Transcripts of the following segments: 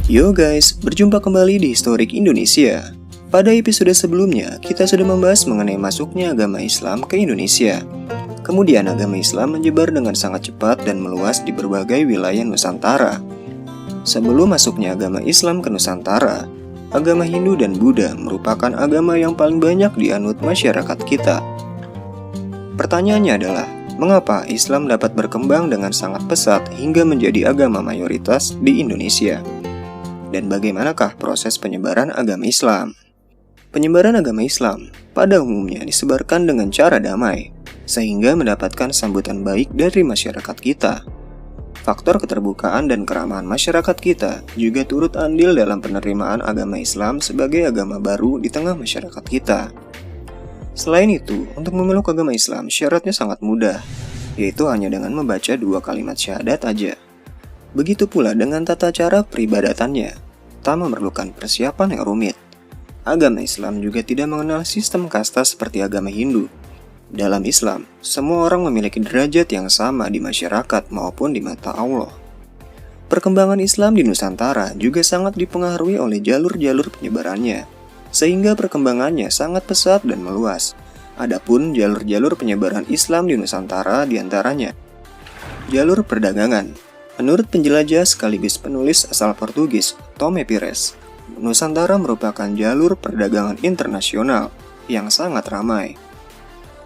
Yo guys, berjumpa kembali di Historik Indonesia. Pada episode sebelumnya, kita sudah membahas mengenai masuknya agama Islam ke Indonesia. Kemudian agama Islam menyebar dengan sangat cepat dan meluas di berbagai wilayah Nusantara. Sebelum masuknya agama Islam ke Nusantara, agama Hindu dan Buddha merupakan agama yang paling banyak dianut masyarakat kita. Pertanyaannya adalah, mengapa Islam dapat berkembang dengan sangat pesat hingga menjadi agama mayoritas di Indonesia? Dan bagaimanakah proses penyebaran agama Islam? Penyebaran agama Islam pada umumnya disebarkan dengan cara damai, sehingga mendapatkan sambutan baik dari masyarakat kita. Faktor keterbukaan dan keramahan masyarakat kita juga turut andil dalam penerimaan agama Islam sebagai agama baru di tengah masyarakat kita. Selain itu, untuk memeluk agama Islam syaratnya sangat mudah, yaitu hanya dengan membaca 2 kalimat syahadat aja. Begitu pula dengan tata cara peribadatannya, tak memerlukan persiapan yang rumit. Agama Islam juga tidak mengenal sistem kasta seperti agama Hindu. Dalam Islam, semua orang memiliki derajat yang sama di masyarakat maupun di mata Allah. Perkembangan Islam di Nusantara juga sangat dipengaruhi oleh jalur-jalur penyebarannya, sehingga perkembangannya sangat pesat dan meluas. Adapun jalur-jalur penyebaran Islam di Nusantara diantaranya jalur perdagangan. Menurut penjelajah sekaligus penulis asal Portugis, Tomé Pires, Nusantara merupakan jalur perdagangan internasional yang sangat ramai.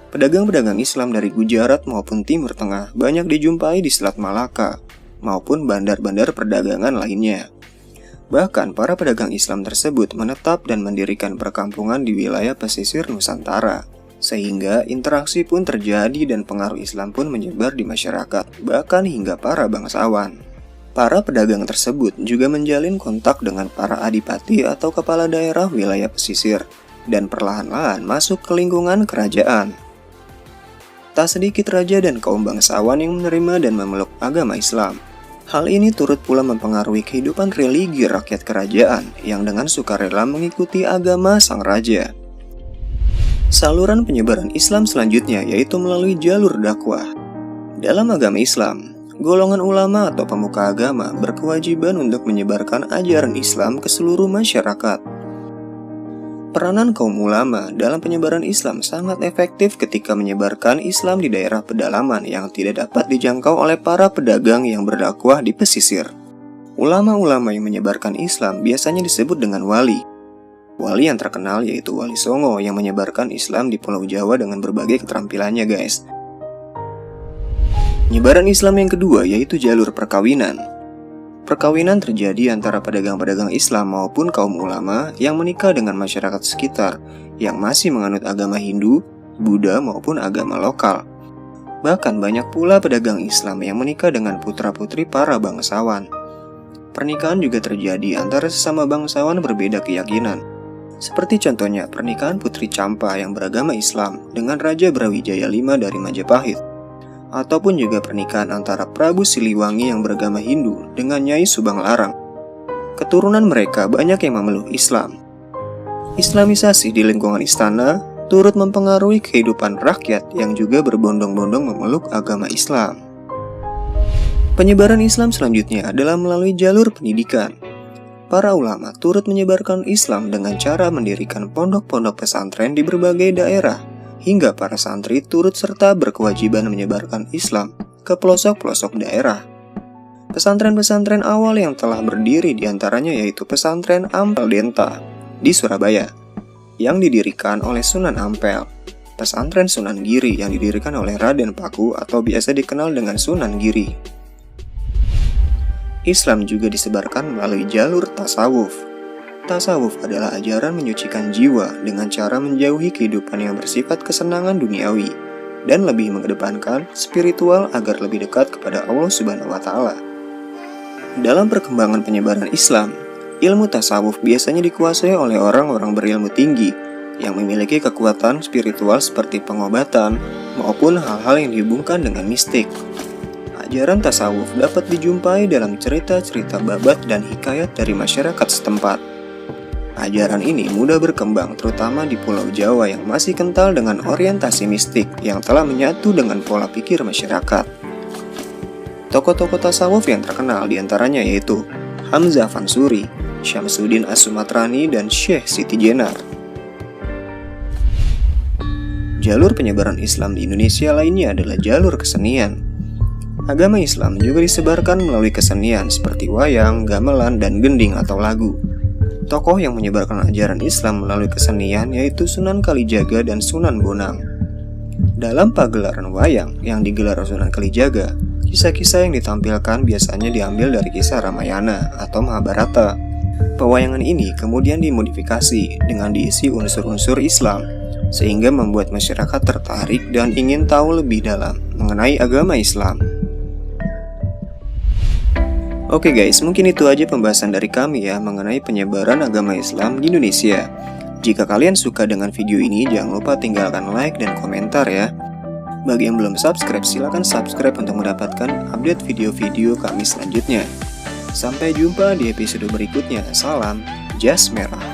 Pedagang-pedagang Islam dari Gujarat maupun Timur Tengah banyak dijumpai di Selat Malaka maupun bandar-bandar perdagangan lainnya. Bahkan para pedagang Islam tersebut menetap dan mendirikan perkampungan di wilayah pesisir Nusantara, sehingga interaksi pun terjadi dan pengaruh Islam pun menyebar di masyarakat, bahkan hingga para bangsawan. Para pedagang tersebut juga menjalin kontak dengan para adipati atau kepala daerah wilayah pesisir, dan perlahan-lahan masuk ke lingkungan kerajaan. Tak sedikit raja dan kaum bangsawan yang menerima dan memeluk agama Islam. Hal ini turut pula mempengaruhi kehidupan religi rakyat kerajaan yang dengan sukarela mengikuti agama sang raja. Saluran penyebaran Islam selanjutnya yaitu melalui jalur dakwah. Dalam agama Islam, golongan ulama atau pemuka agama berkewajiban untuk menyebarkan ajaran Islam ke seluruh masyarakat. Peranan kaum ulama dalam penyebaran Islam sangat efektif ketika menyebarkan Islam di daerah pedalaman yang tidak dapat dijangkau oleh para pedagang yang berdakwah di pesisir. Ulama-ulama yang menyebarkan Islam biasanya disebut dengan wali. Wali yang terkenal yaitu Wali Songo yang menyebarkan Islam di Pulau Jawa dengan berbagai keterampilannya guys. Penyebaran Islam yang kedua yaitu jalur perkawinan. Perkawinan terjadi antara pedagang-pedagang Islam maupun kaum ulama yang menikah dengan masyarakat sekitar yang masih menganut agama Hindu, Buddha maupun agama lokal. Bahkan banyak pula pedagang Islam yang menikah dengan putra-putri para bangsawan. Pernikahan juga terjadi antara sesama bangsawan berbeda keyakinan. Seperti contohnya pernikahan Putri Campa yang beragama Islam dengan Raja Brawijaya V dari Majapahit. Ataupun juga pernikahan antara Prabu Siliwangi yang beragama Hindu dengan Nyai Subang Larang. Keturunan mereka banyak yang memeluk Islam. Islamisasi di lingkungan istana turut mempengaruhi kehidupan rakyat yang juga berbondong-bondong memeluk agama Islam. Penyebaran Islam selanjutnya adalah melalui jalur pendidikan. Para ulama turut menyebarkan Islam dengan cara mendirikan pondok-pondok pesantren di berbagai daerah, hingga para santri turut serta berkewajiban menyebarkan Islam ke pelosok-pelosok daerah. Pesantren-pesantren awal yang telah berdiri diantaranya yaitu Pesantren Ampel Denta di Surabaya, yang didirikan oleh Sunan Ampel, Pesantren Sunan Giri yang didirikan oleh Raden Paku atau biasa dikenal dengan Sunan Giri. Islam juga disebarkan melalui jalur tasawuf. Tasawuf adalah ajaran menyucikan jiwa dengan cara menjauhi kehidupan yang bersifat kesenangan duniawi dan lebih mengedepankan spiritual agar lebih dekat kepada Allah Subhanahu wa Ta'ala. Dalam perkembangan penyebaran Islam, ilmu tasawuf biasanya dikuasai oleh orang-orang berilmu tinggi yang memiliki kekuatan spiritual seperti pengobatan maupun hal-hal yang dihubungkan dengan mistik. Ajaran tasawuf dapat dijumpai dalam cerita-cerita babat dan hikayat dari masyarakat setempat. Ajaran ini mudah berkembang terutama di Pulau Jawa yang masih kental dengan orientasi mistik yang telah menyatu dengan pola pikir masyarakat. Tokoh-tokoh tasawuf yang terkenal diantaranya yaitu Hamzah Fansuri, Syamsuddin As-Sumatrani, dan Syekh Siti Jenar. Jalur penyebaran Islam di Indonesia lainnya adalah jalur kesenian. Agama Islam juga disebarkan melalui kesenian seperti wayang, gamelan, dan gending atau lagu. Tokoh yang menyebarkan ajaran Islam melalui kesenian yaitu Sunan Kalijaga dan Sunan Bonang. Dalam pagelaran wayang yang digelar Sunan Kalijaga, kisah-kisah yang ditampilkan biasanya diambil dari kisah Ramayana atau Mahabharata. Pewayangan ini kemudian dimodifikasi dengan diisi unsur-unsur Islam, sehingga membuat masyarakat tertarik dan ingin tahu lebih dalam mengenai agama Islam. Oke guys, mungkin itu aja pembahasan dari kami ya mengenai penyebaran agama Islam di Indonesia. Jika kalian suka dengan video ini, jangan lupa tinggalkan like dan komentar ya. Bagi yang belum subscribe, silahkan subscribe untuk mendapatkan update video-video kami selanjutnya. Sampai jumpa di episode berikutnya. Salam Jas Merah.